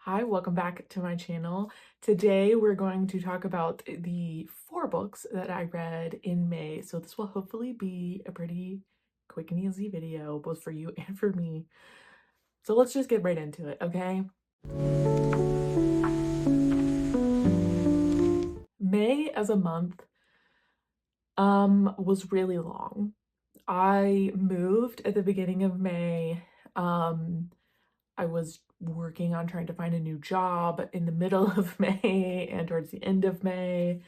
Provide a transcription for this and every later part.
Hi, welcome back to my channel. Today we're going to talk about the 4 books that I read in May. So this will hopefully be a pretty quick and easy video, both for you and for me. So let's just get right into it, okay? May as a month was really long. I moved at the beginning of May. I was working on trying to find a new job in the middle of May and towards the end of May.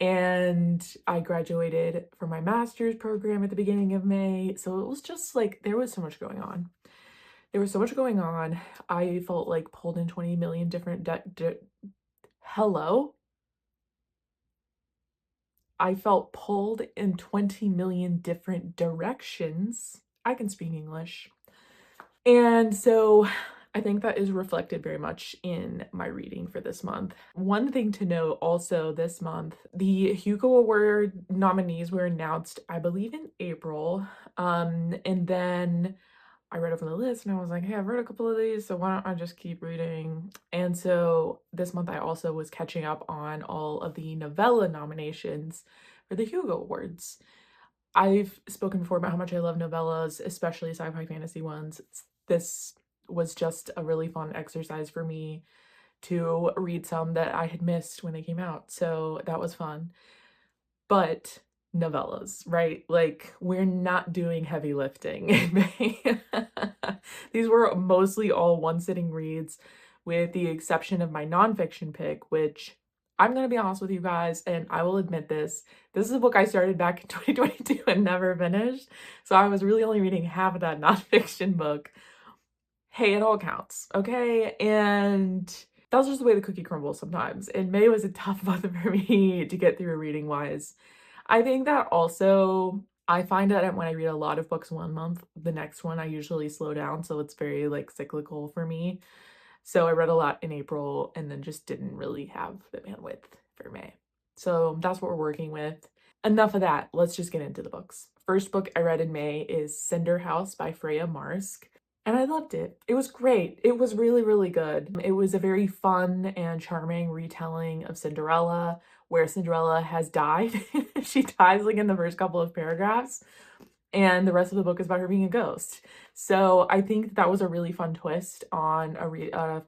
And I graduated from my master's program at the beginning of May. So it was just like there was so much going on. There was so much going on. I felt like pulled in 20 million different hello. I felt pulled in 20 million different directions. I can speak English. And so I think that is reflected very much in my reading for this month. One thing to note also this month, the Hugo Award nominees were announced, I believe, in April. And then I read over the list and I was like, hey, I've read a couple of these, so why don't I just keep reading? And so this month I also was catching up on all of the novella nominations for the Hugo Awards. I've spoken before about how much I love novellas, especially sci-fi fantasy ones. This was just a really fun exercise for me to read some that I had missed when they came out. So that was fun. But novellas, right? Like, we're not doing heavy lifting in May. These were mostly all one-sitting reads, with the exception of my nonfiction pick, which I'm gonna be honest with you guys, and I will admit this. This is a book I started back in 2022 and never finished. So I was really only reading half of that nonfiction book. Hey, it all counts, okay? And that's just the way the cookie crumbles sometimes. And May was a tough month for me to get through reading wise. I think that also I find that when I read a lot of books one month, the next one I usually slow down, so it's very like cyclical for me. So I read a lot in April and then just didn't really have the bandwidth for May. So that's what we're working with. Enough of that. Let's just get into the books. First book I read in May is Cinder House by Freya Marske. And I loved it. It was great. It was really, really good. It was a very fun and charming retelling of Cinderella, where Cinderella has died. She dies like in the first couple of paragraphs, and the rest of the book is about her being a ghost. So I think that was a really fun twist on a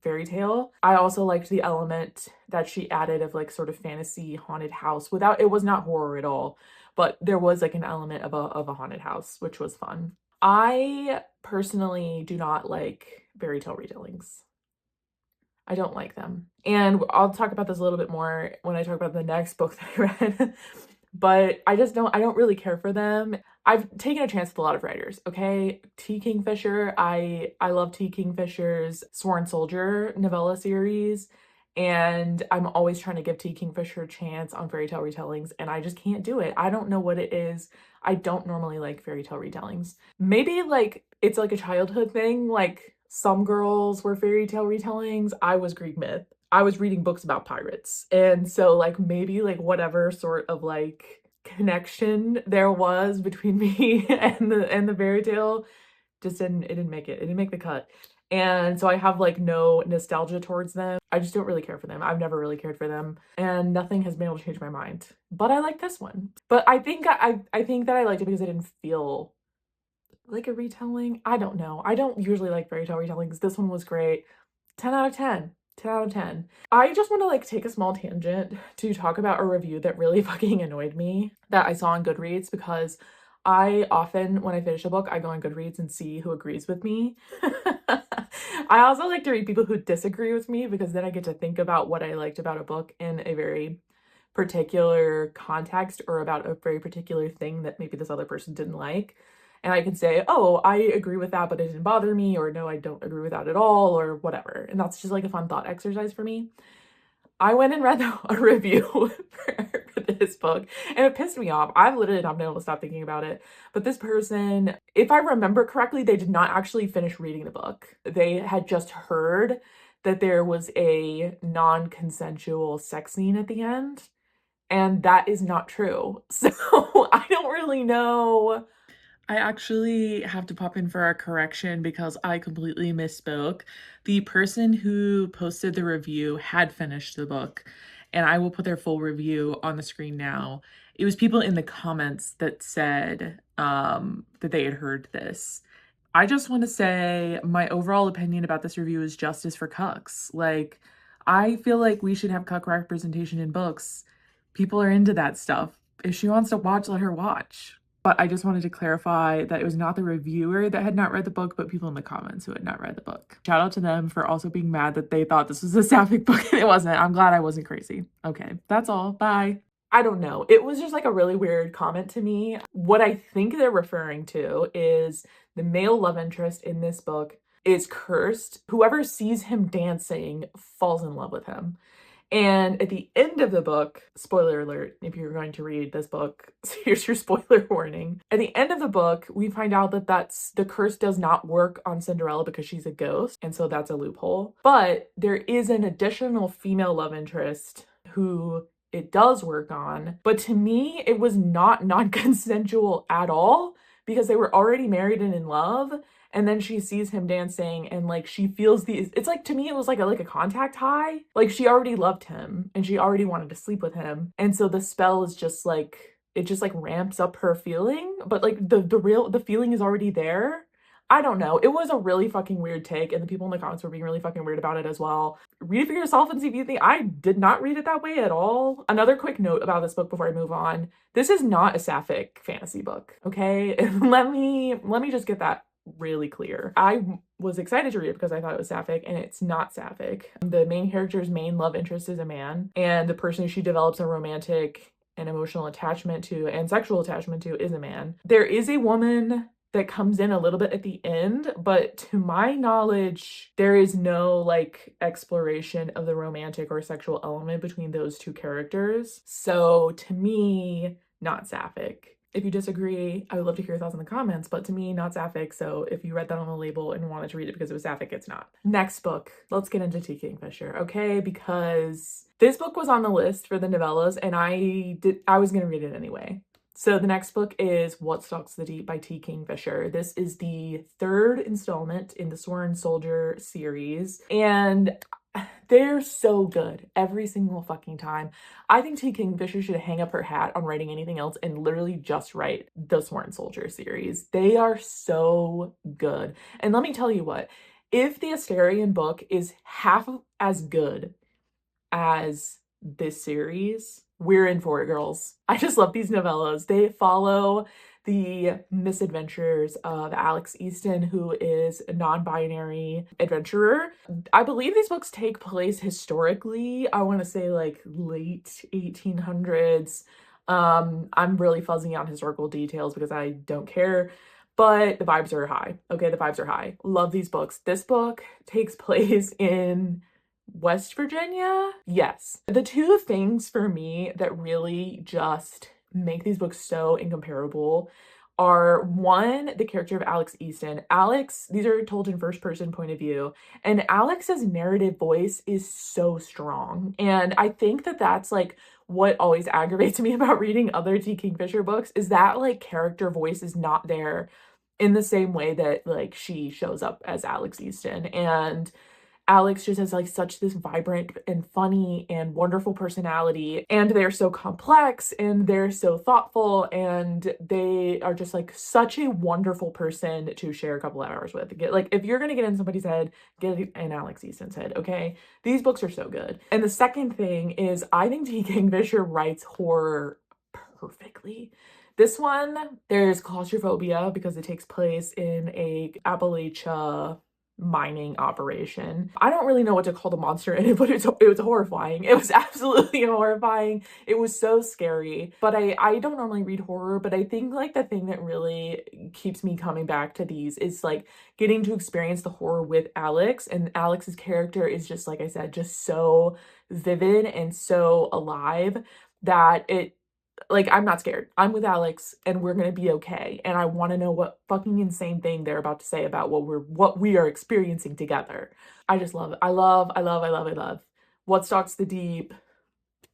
fairy tale. I also liked the element that she added of like sort of fantasy haunted house without, it was not horror at all, but there was like an element of a haunted house, which was fun. I personally do not like fairy tale retellings. I don't like them. And I'll talk about this a little bit more when I talk about the next book that I read. But I don't really care for them. I've taken a chance with a lot of writers, okay? T. Kingfisher, I love T. Kingfisher's Sworn Soldier novella series, and I'm always trying to give T. Kingfisher a chance on fairy tale retellings, and I just can't do it. I don't know what it is. I don't normally like fairy tale retellings. Maybe like it's like a childhood thing, like some girls were fairy tale retellings. I was Greek myth. I was reading books about pirates. And so like maybe like whatever sort of like connection there was between me and the fairy tale just didn't make it. It didn't make the cut. And so I have like no nostalgia towards them. I just don't really care for them. I've never really cared for them, and nothing has been able to change my mind. But I like this one. But I think that I liked it because it didn't feel like a retelling. I don't know. I don't usually like fairy tale retellings. This one was great. 10 out of 10. 10 out of 10. I just want to like take a small tangent to talk about a review that really fucking annoyed me that I saw on Goodreads, because I often, when I finish a book, I go on Goodreads and see who agrees with me. I also like to read people who disagree with me, because then I get to think about what I liked about a book in a very particular context, or about a very particular thing that maybe this other person didn't like. And I can say, oh, I agree with that, but it didn't bother me, or no, I don't agree with that at all, or whatever. And that's just like a fun thought exercise for me. I went and read a review for this book, and it pissed me off. I've literally not been able to stop thinking about it. But this person, if I remember correctly, they did not actually finish reading the book. They had just heard that there was a non-consensual sex scene at the end, and that is not true. So I don't really know I actually have to pop in for a correction because I completely misspoke. The person who posted the review had finished the book, and I will put their full review on the screen now. It was people in the comments that said that they had heard this. I just want to say my overall opinion about this review is justice for cucks. Like, I feel like we should have cuck representation in books. People are into that stuff. If she wants to watch, let her watch. But I just wanted to clarify that it was not the reviewer that had not read the book, but people in the comments who had not read the book. Shout out to them for also being mad that they thought this was a sapphic book and it wasn't. I'm glad I wasn't crazy. Okay, that's all. Bye. I don't know. It was just like a really weird comment to me. What I think they're referring to is the male love interest in this book is cursed. Whoever sees him dancing falls in love with him. And at the end of the book, spoiler alert, if you're going to read this book, here's your spoiler warning. At the end of the book, we find out that the curse does not work on Cinderella because she's a ghost, and so that's a loophole. But there is an additional female love interest who it does work on. But to me, it was not non-consensual at all because they were already married and in love. And then she sees him dancing and like she feels these, it's like, to me it was like a contact high. Like she already loved him and she already wanted to sleep with him. And so the spell is just like, it just like ramps up her feeling, but like the feeling is already there. I don't know. It was a really fucking weird take, and the people in the comments were being really fucking weird about it as well. Read it for yourself and see if you think. I did not read it that way at all. Another quick note about this book before I move on. This is not a sapphic fantasy book, okay? let me just get that really clear. I was excited to read it because I thought it was sapphic, and it's not sapphic. The main character's main love interest is a man, and the person she develops a romantic and emotional attachment to and sexual attachment to is a man. There is a woman that comes in a little bit at the end, but to my knowledge, there is no like exploration of the romantic or sexual element between those two characters. So to me, not sapphic. If you disagree, I would love to hear your thoughts in the comments, but to me, not sapphic. So if you read that on the label and wanted to read it because it was sapphic, it's not. Next book, let's get into T. Kingfisher, okay? Because this book was on the list for the novellas and I was gonna read it anyway. So the next book is What Stalks the Deep by T. Kingfisher. This is the third installment in the Sworn Soldier series, and they're so good every single fucking time. I think T. Kingfisher should hang up her hat on writing anything else and literally just write the Sworn Soldier series. They are so good. And let me tell you what, if the Asterion book is half as good as this series, we're in for it, girls. I just love these novellas. They follow the misadventures of Alex Easton, who is a non-binary adventurer. I believe these books take place historically. I want to say like late 1800s. I'm really fuzzy on historical details because I don't care, but the vibes are high. Okay, the vibes are high. Love these books. This book takes place in West Virginia? Yes. The two things for me that really just make these books so incomparable are one, the character of Alex Easton. Alex, these are told in first person point of view, and Alex's narrative voice is so strong. And I think that that's like what always aggravates me about reading other T. Kingfisher books is that like character voice is not there in the same way that like she shows up as Alex Easton. And Alex just has like such this vibrant and funny and wonderful personality, and they're so complex and they're so thoughtful, and they are just like such a wonderful person to share a couple hours with. Like if you're gonna get in somebody's head, get in Alex Easton's head, okay? These books are so good. And the second thing is I think T. Kingfisher writes horror perfectly. This one, there's claustrophobia because it takes place in a Appalachia mining operation. I don't really know what to call the monster in it, but it was horrifying. It was absolutely horrifying. It was so scary. But I don't normally read horror, but I think like the thing that really keeps me coming back to these is like getting to experience the horror with Alex, and Alex's character is just, like I said, just so vivid and so alive that it, like, I'm not scared. I'm with Alex and we're gonna be okay. And I want to know what fucking insane thing they're about to say about what we are experiencing together. I just love it. I love What Stalks the Deep.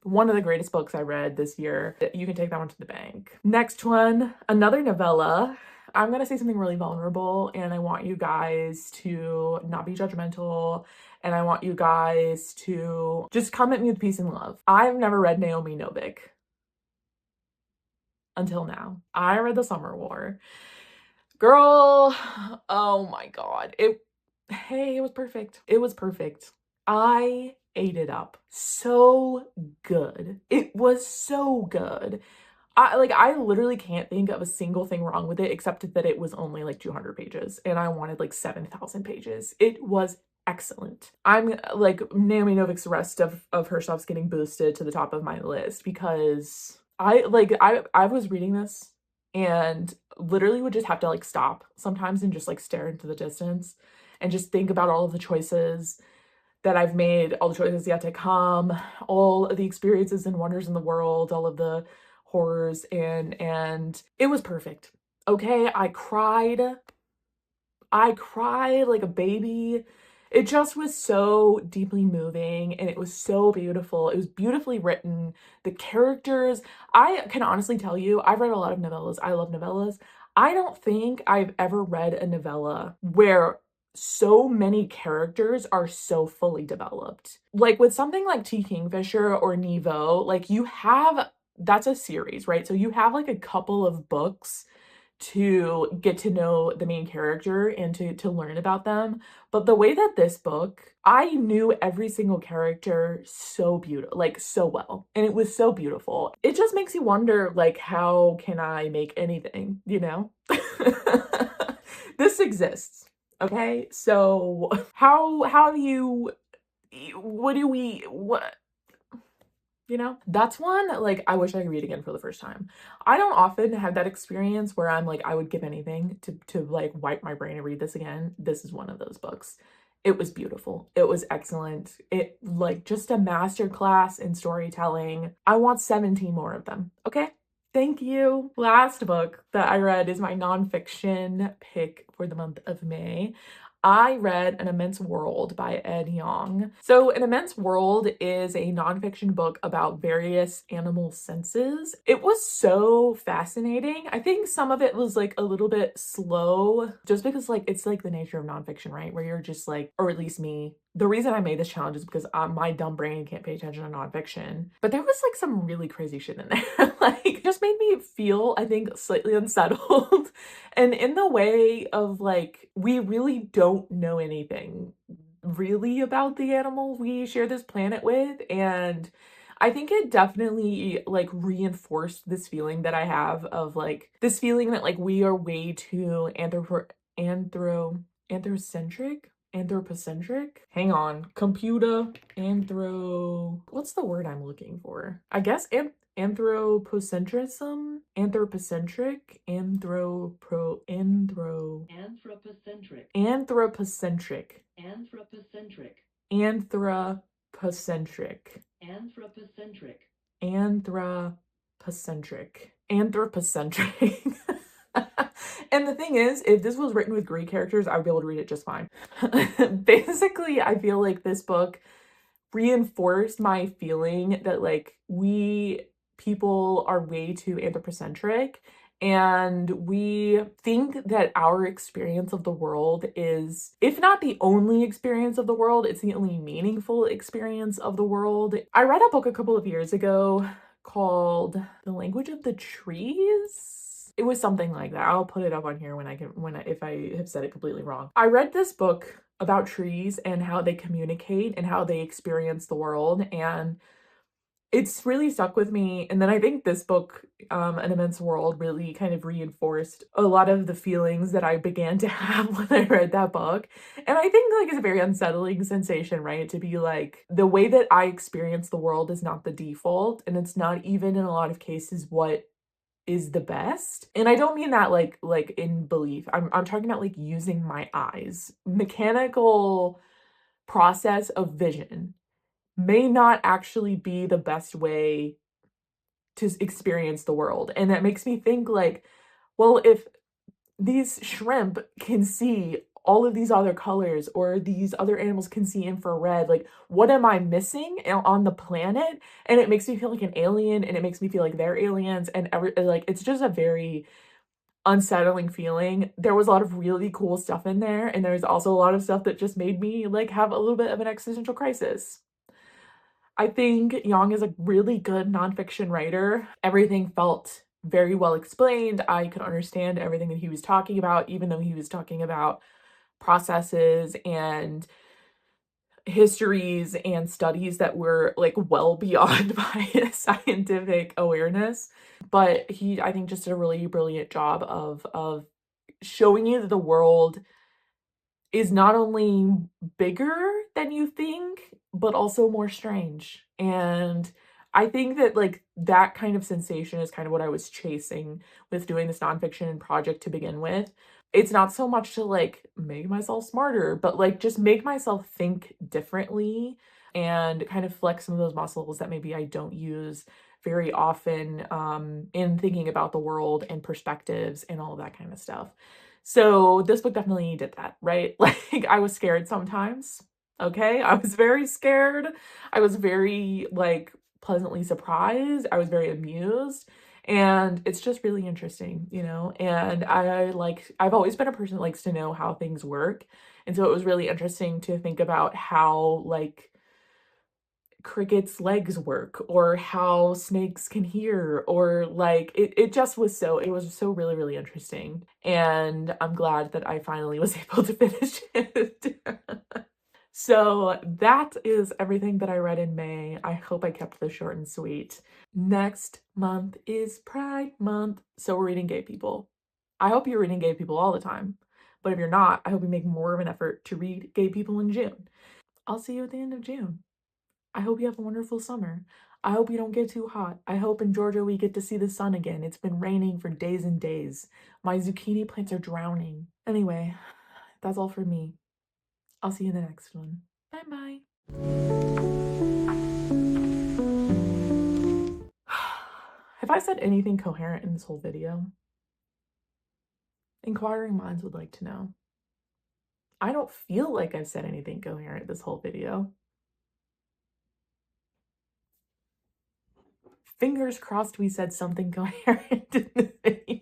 One of the greatest books I read this year. You can take that one to the bank. Next one, another novella. I'm gonna say something really vulnerable, and I want you guys to not be judgmental, and I want you guys to just come at me with peace and love. I've never read Naomi Novik until now. I read The Summer War. Girl, oh my God. It was perfect. It was perfect. I ate it up. So good. It was so good. I literally can't think of a single thing wrong with it except that it was only like 200 pages and I wanted like 7,000 pages. It was excellent. I'm like Naomi Novik's rest of her stuff's getting boosted to the top of my list because I was reading this and literally would just have to like stop sometimes and just like stare into the distance and just think about all of the choices that I've made, all the choices yet to come, all of the experiences and wonders in the world, all of the horrors, and it was perfect. Okay, I cried like a baby. It just was so deeply moving and it was so beautiful. It was beautifully written. The characters, I can honestly tell you, I've read a lot of novellas. I love novellas. I don't think I've ever read a novella where so many characters are so fully developed. Like with something like T. Kingfisher or Nevo, like that's a series, right? So you have like a couple of books to get to know the main character and to learn about them. But the way that this book, I knew every single character so beautiful, like so well. And it was so beautiful. It just makes you wonder, like, how can I make anything, you know? This exists. Okay? So how do you what you know? That's one that, like, I wish I could read again for the first time. I don't often have that experience where I'm like, I would give anything to like wipe my brain and read this again. This is one of those books. It was beautiful. It was excellent. It like just a master class in storytelling. I want 17 more of them. Okay? Thank you. Last book that I read is my nonfiction pick for the month of May. I read An Immense World by Ed Yong. So, An Immense World is a nonfiction book about various animal senses. It was so fascinating. I think some of it was like a little bit slow, just because like it's like the nature of nonfiction, right? Where you're just like, or at least me. The reason I made this challenge is because my dumb brain can't pay attention to nonfiction. But there was like some really crazy shit in there. Like, it just made me feel, I think, slightly unsettled. And in the way of like, we really don't know anything really about the animal we share this planet with. And I think it definitely like reinforced this feeling that I have of like this feeling that like we are way too anthropocentric. Hang on, computer, what's the word I'm looking for? I guess anthropocentrism, anthropocentric, anthropocentric, anthropocentric, anthropocentric. And the thing is, if this was written with Greek characters, I would be able to read it just fine. Basically, I feel like this book reinforced my feeling that like we people are way too anthropocentric and we think that our experience of the world is, if not the only experience of the world, it's the only meaningful experience of the world. I read a book a couple of years ago called The Language of the Trees. It was something like that. I'll put it up on here if I have said it completely wrong. I read this book about trees and how they communicate and how they experience the world, and it's really stuck with me. And then I think this book, An Immense World, really kind of reinforced a lot of the feelings that I began to have when I read that book. And I think like it's a very unsettling sensation, right? To be like, the way that I experience the world is not the default, and it's not even in a lot of cases what is the best. And I don't mean that like in belief. I'm talking about like using my eyes. Mechanical process of vision may not actually be the best way to experience the world. And that makes me think like, well, if these shrimp can see all of these other colors, or these other animals can see infrared, like what am I missing on the planet? And it makes me feel like an alien, and it makes me feel like they're aliens, and like it's just a very unsettling feeling. There was a lot of really cool stuff in there, and there was also a lot of stuff that just made me, like, have a little bit of an existential crisis. I think Yang is a really good nonfiction writer. Everything felt very well explained. I could understand everything that he was talking about, even though he was talking about processes and histories and studies that were, like, well beyond my scientific awareness. But he, I think, just did a really brilliant job of showing you that the world is not only bigger than you think, but also more strange. And I think that, like, that kind of sensation is kind of what I was chasing with doing this nonfiction project to begin with. It's not so much to, like, make myself smarter, but, like, just make myself think differently and kind of flex some of those muscles that maybe I don't use very often in thinking about the world and perspectives and all of that kind of stuff. So this book definitely did that, right? Like, I was scared sometimes, okay? I was very scared. I was very, like, pleasantly surprised. I was very amused, and it's just really interesting, you know? And I've always been a person that likes to know how things work, and so it was really interesting to think about how, like, crickets' legs work or how snakes can hear or, like, it just was so, it was so really, really interesting, and I'm glad that I finally was able to finish it. So that is everything that I read in May. I hope I kept this short and sweet. Next month is Pride Month, so we're reading Gay People. I hope you're reading Gay People all the time, but if you're not, I hope you make more of an effort to read Gay People in June. I'll see you at the end of June. I hope you have a wonderful summer. I hope you don't get too hot. I hope in Georgia we get to see the sun again. It's been raining for days and days. My zucchini plants are drowning. Anyway, that's all for me. I'll see you in the next one. Bye bye. Have I said anything coherent in this whole video? Inquiring minds would like to know. I don't feel like I've said anything coherent this whole video. Fingers crossed we said something coherent in this video.